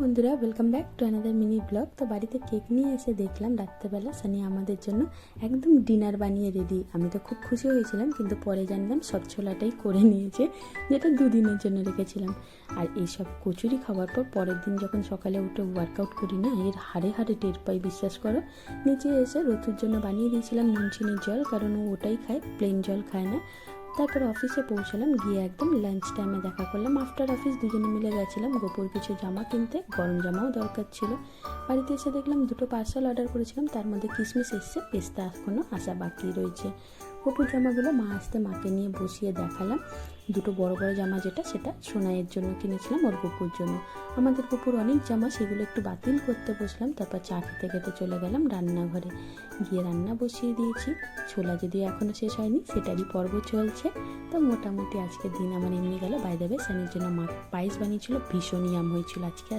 বন্ধুরা, welcome back to another mini blog. তো বাড়িতে কেক নিয়ে এসে দেখলাম রাত্রেবেলা সানি আমাদের জন্য একদম ডিনার বানিয়ে রেডি। আমি তো খুব খুশি হয়েছিলাম, কিন্তু পরে জানলাম সব ছোলাটাই করে নিয়েছে, যেটা দুদিনের জন্য রেখেছিলাম। আর এইসব কচুরি খাওয়ার পর পরের দিন যখন সকালে উঠে ওয়ার্কআউট করি না, এর হাড়ে হাড়ে টের পাই, বিশ্বাস করো। নিচে এসে রতুর জন্য বানিয়ে দিয়েছিলাম নুন চিনির জল, কারণ ও ওটাই খায়, প্লেন জল খায় না। তারপর অফিসে পৌঁছালাম, গিয়ে একদম লাঞ্চ টাইমে দেখা করলাম। আফটার অফিস দুজনে মিলে গেছিলাম গোপুর কিছু জামা কিনতে, গরম জামাও দরকার ছিল। বাড়িতে এসে দেখলাম দুটো পার্সেল অর্ডার করেছিলাম, তার মধ্যে কিশমিশ এসছে, পেস্তা এখনও আসা বাকি রয়েছে। গোপুর জামাগুলো মা আসতে মাকে নিয়ে বসিয়ে দেখালাম। দুটো বড় বড় জামা, সেটা সোনাইয়ের জন্য কিনেছিলাম, ওর গোপুর জন্য। আমাদের গোপুর অনেক জামা, সেগুলো একটু বাতিল করতে বসলাম। তারপর চা খেতে খেতে চলে গেলাম রান্নাঘরে, গিয়ে রান্না বসিয়ে দিয়েছি। ছোলা যদিও এখনও শেষ হয়নি, সেটারই পর্ব চলছে। তো মোটামুটি আজকের দিন আমার এমনি গেল। বাই দ্য ওয়ে, সানির জন্য মা পায়েস বানিয়েছিল, ভীষণ ইয়াম হয়েছিল আজকে।